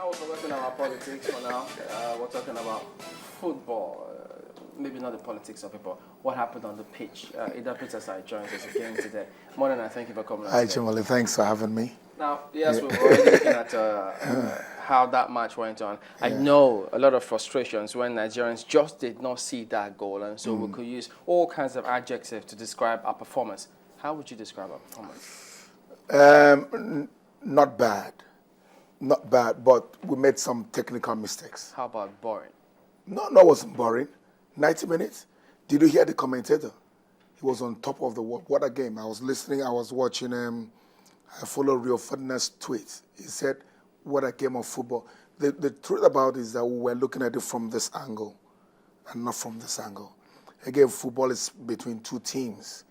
Now we're forgetting about politics for now. We're talking about football. Maybe not the politics of it, but what happened on the pitch. Idah Perterside joins us again today. Morning, I thank you for coming. Hi, Chimole. Thanks for having me. Now, yes, we're already looking at how that match went on. I know a lot of frustrations when Nigerians just did not see that goal, and so we could use all kinds of adjectives to describe our performance. How would you describe our performance? Not bad. Not bad, but we made some technical mistakes. How about boring? No, it wasn't boring. 90 minutes. Did you hear the commentator? He was on top of the world. What a game. I was listening, I was watching I follow Rio Ferdinand's tweets. He said, what a game of football. The truth about it is that we were looking at it from this angle and not from this angle. Again, football is between two teams.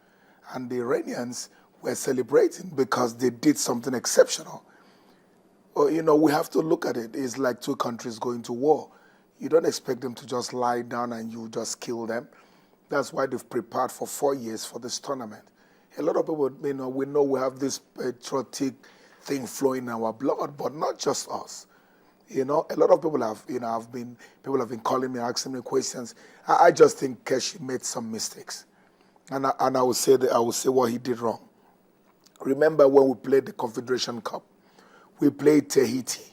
And the Iranians were celebrating because they did something exceptional. You know, we have to look at it. It's like two countries going to war. You don't expect them to just lie down and you just kill them. That's why they've prepared for 4 years for this tournament. A lot of people, we know we have this patriotic thing flowing in our blood, but not just us. You know, a lot of people have, people have been calling me, asking me questions. I just think Keshi made some mistakes. And I would say what he did wrong. Remember when we played the Confederation Cup? We played Tahiti.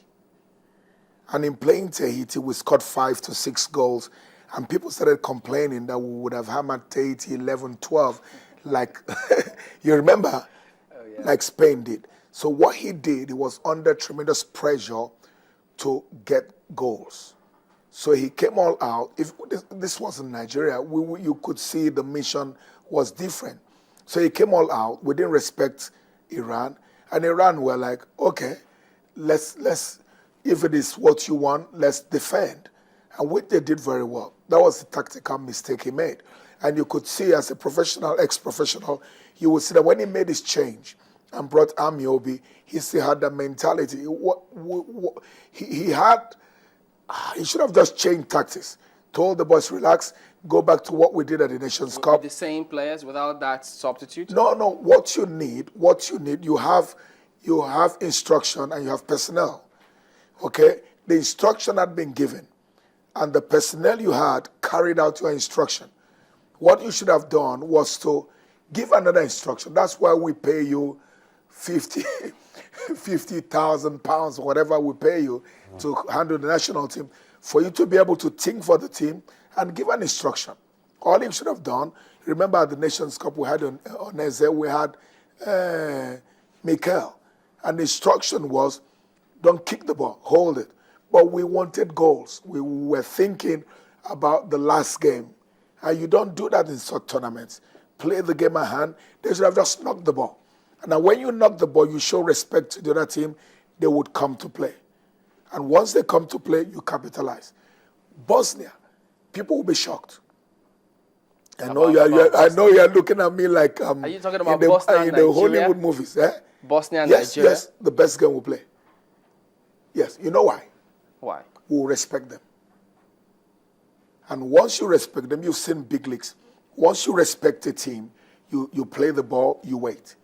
And in playing Tahiti, we scored 5 to 6 goals. And people started complaining that we would have hammered Tahiti 11-12, like, you remember? Oh, yeah. Like Spain did. So what he did, he was under tremendous pressure to get goals. So he came all out. If this was in Nigeria, you could see the mission was different. So he came all out. We didn't respect Iran. And Iran were like, okay, let's if it is what you want, let's defend. And which they did very well. That was the tactical mistake he made. And you could see as a professional, ex-professional, you would see that when he made his change and brought Amiobi, he still had that mentality. He should have just changed tactics. Told the boys, relax, go back to what we did at the Nations Cup. With the same players without that substitute? No. What you need, you have instruction and you have personnel. Okay? The instruction had been given and the personnel you had carried out your instruction. What you should have done was to give another instruction. That's why we pay you 50,000 pounds, whatever we pay you to handle the national team, for you to be able to think for the team and give an instruction. All you should have done, remember at the Nations Cup we had on Eze, we had Mikel. And the instruction was, don't kick the ball, hold it. But we wanted goals. We were thinking about the last game. And you don't do that in such tournaments. Play the game at hand. They should have just knocked the ball. And now when you knock the ball, you show respect to the other team, they would come to play. And once they come to play, you capitalize. Bosnia, people will be shocked. I know you're looking at me like are you talking about Bosnia and in the Nigeria? Hollywood movies. Eh? Bosnia and Yes, Nigeria? yes, the best game we play. Yes, you know why? Why? We'll respect them. And once you respect them, you've seen big leagues. Once you respect a team, you play the ball, you wait.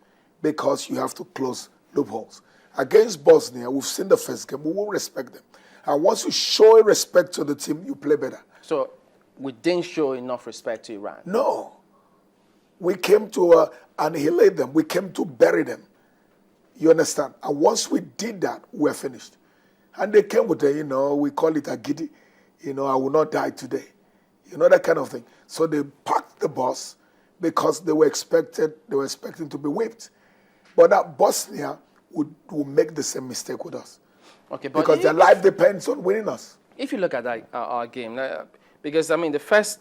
Because you have to close loopholes. Against Bosnia, we've seen the first game, we will respect them. And once you show respect to the team, you play better. So we didn't show enough respect to Iran? No. We came to annihilate them. We came to bury them. You understand? And once we did that, we're finished. And they came with we call it a giddy, I will not die today. That kind of thing. So they packed the bus because they were expecting to be whipped. But that Bosnia would make the same mistake with us. Okay, but because their life depends on winning us. If you look at our game, because the first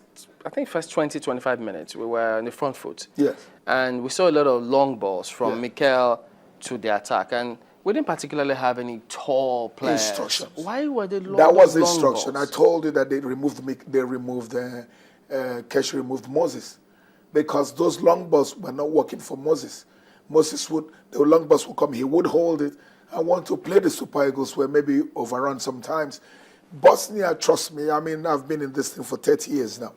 20, 25 minutes, we were on the front foot. Yes. And we saw a lot of long balls from Mikel to the attack. And we didn't particularly have any tall players. Instructions. Why were they long? That was the long instruction. balls? I told you that Keshi removed Moses. Because those long balls were not working for Moses. The long balls would come, he would hold it. I want to play the Super Eagles where maybe overrun sometimes. Bosnia, trust me, I've been in this thing for 30 years now.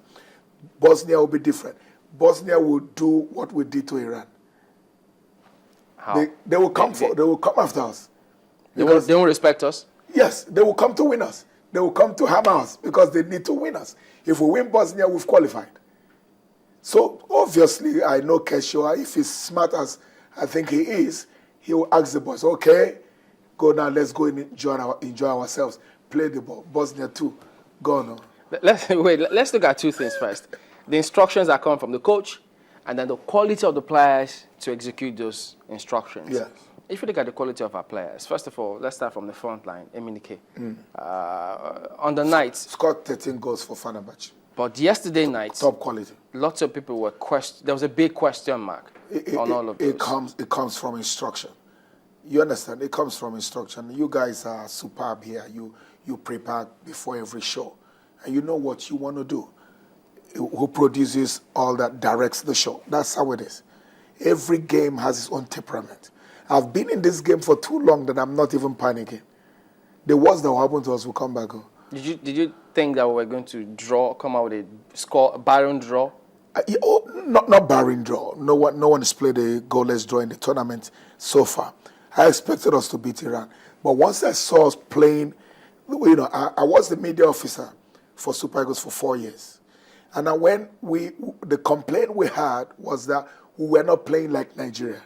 Bosnia will be different. Bosnia will do what we did to Iran. How? They will come after us. They won't respect us? Yes, they will come to win us. They will come to hammer us because they need to win us. If we win Bosnia, we've qualified. So obviously, I know Keshi, if he's smart as I think he is, he will ask the boys, okay, go now, let's go and enjoy ourselves. Play the ball. Bosnia too. Go on. Let's look at two things first. The instructions that come from the coach, and then the quality of the players to execute those instructions. Yes. If you look at the quality of our players, first of all, let's start from the front line, Eminike. On the night, scored 13 goals for Fenerbahce. But yesterday night, top quality. Lots of people were there was a big question mark on all of those. It comes from instruction. You understand? It comes from instruction. You guys are superb here. You prepare before every show, and you know what you want to do. Who produces all that directs the show. That's how it is. Every game has its own temperament. I've been in this game for too long that I'm not even panicking. The worst that will happen to us will come back home. Did you think that we were going to come out with a barren draw? Not barren draw. No one has played a goalless draw in the tournament so far. I expected us to beat Iran. But once I saw us playing, I was the media officer for Super Eagles for 4 years. And when the complaint we had was that we were not playing like Nigeria.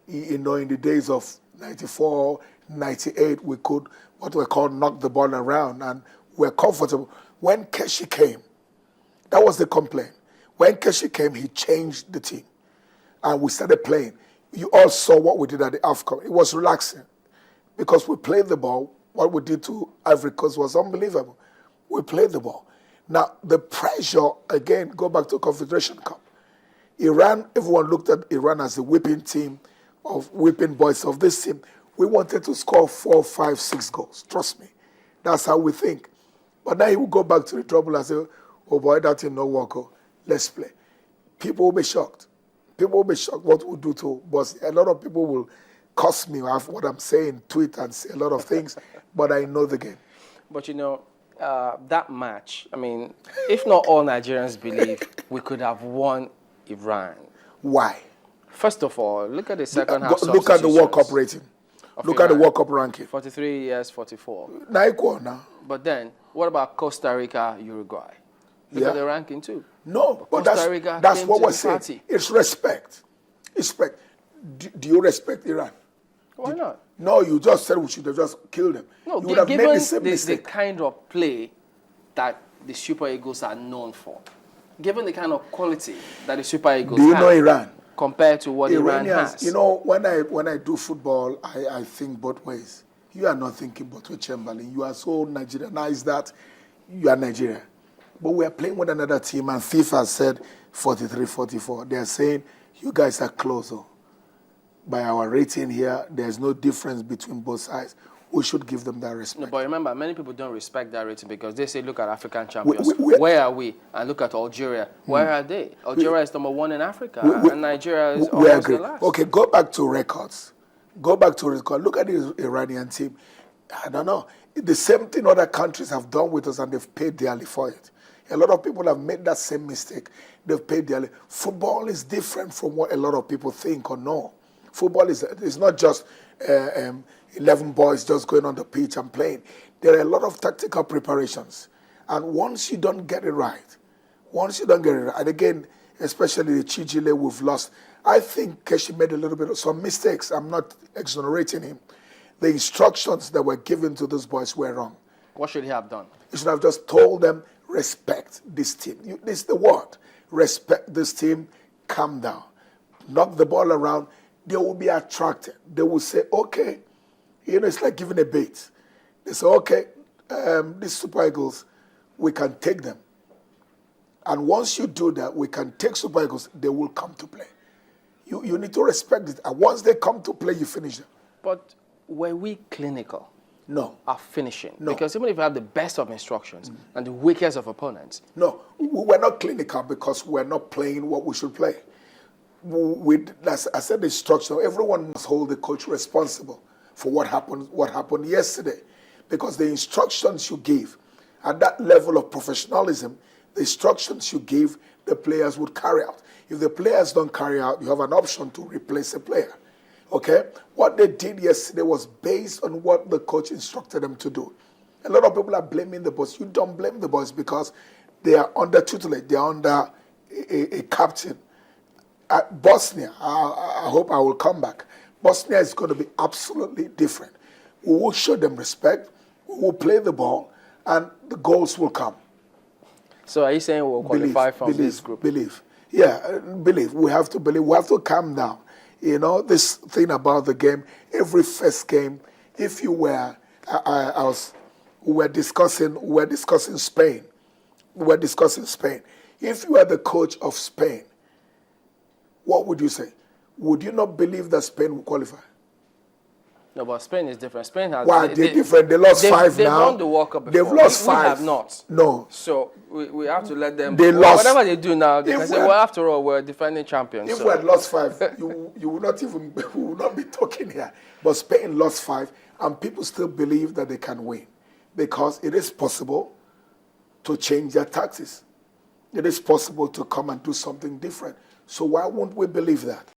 In the days of 94, 98, we could, what we call, knock the ball around and we're comfortable. When Keshi came, that was the complaint. When Keshi came, he changed the team. And we started playing. You all saw what we did at the AFCON. It was relaxing because we played the ball. What we did to Ivory Coast was unbelievable. We played the ball. Now, the pressure, again, go back to Confederation Cup. Iran, everyone looked at Iran as a whipping team, of whipping boys of this team. We wanted to score 4, 5, 6 goals. Trust me. That's how we think. But now he will go back to the trouble and say, oh boy, that thing no work. Let's play. People will be shocked. People will be shocked what we'll do to Bosnia. A lot of people will curse me of what I'm saying, tweet and say a lot of things, but I know the game. But that match, I mean, if not all Nigerians believe we could have won Iran. Why? First of all, look at the second half. Look at the World Cup rating. Look at the World Cup ranking. 43 years, 44. Now. But then, what about Costa Rica, Uruguay? Look at the ranking too. No, but that's what we're saying. It's respect. Respect. Do you respect Iran? Why not? No, you just said we should have just killed them. No, you would have made the same mistake. The kind of play that the Super Eagles are known for, given the kind of quality that the Super Eagles have. Do you know Iran? Compared to what Iran has. When I do football, I think both ways. You are not thinking both with Chamberlain. You are so Nigerianized that you are Nigeria. But we are playing with another team, and FIFA said 43, 44. They are saying, you guys are closer. By our rating here, there's no difference between both sides. We should give them that respect. No, but remember, many people don't respect that rating because they say, look at African champions. Where are we? And look at Algeria. Where are they? Algeria is number 1 in Africa, and Nigeria is almost the last. Okay, go back to records. Look at the Iranian team. I don't know. The same thing other countries have done with us, and they've paid dearly for it. A lot of people have made that same mistake. They've paid dearly. Football is different from what a lot of people think or know. Football is not just 11 boys just going on the pitch and playing. There are a lot of tactical preparations. And once you don't get it right, and again, especially the Chijile we've lost, I think Keshi made a little bit of some mistakes. I'm not exonerating him. The instructions that were given to those boys were wrong. What should he have done? He should have just told them, respect this team. This is the word. Respect this team, calm down. Knock the ball around. They will be attracted. They will say, okay. It's like giving a bait. They say, okay, these Super Eagles, we can take them. And once you do that, we can take Super Eagles, they will come to play. You need to respect it. And once they come to play, you finish them. But were we clinical? No. Of finishing? No. Because even if you have the best of instructions and the weakest of opponents. No, we're not clinical because we're not playing what we should play. As I said, the instruction, everyone must hold the coach responsible for what happened yesterday. Because the instructions you give, at that level of professionalism, the instructions you give, the players would carry out. If the players don't carry out, you have an option to replace a player. Okay? What they did yesterday was based on what the coach instructed them to do. A lot of people are blaming the boys. You don't blame the boys because they are under tutelage. They are under a captain. At Bosnia, I hope I will come back. Bosnia is going to be absolutely different. We will show them respect. We will play the ball, and the goals will come. So are you saying we'll qualify from this group? Believe. Yeah, believe. We have to believe. We have to calm down. You know, this thing about the game, every first game, if you were, we were discussing Spain. We were discussing Spain. If you are the coach of Spain, what would you say? Would you not believe that Spain will qualify? No, but Spain is different. Spain has... Why? They're different. They lost five now. They've won the World Cup before. They've lost five. We have not. No. So we have to let them... They lost. Whatever they do now, they can say, well, after all, we're defending champions. If we had lost five, you would not even... We would not be talking here. But Spain lost five, and people still believe that they can win. Because it is possible to change their tactics. It is possible to come and do something different. So why won't we believe that?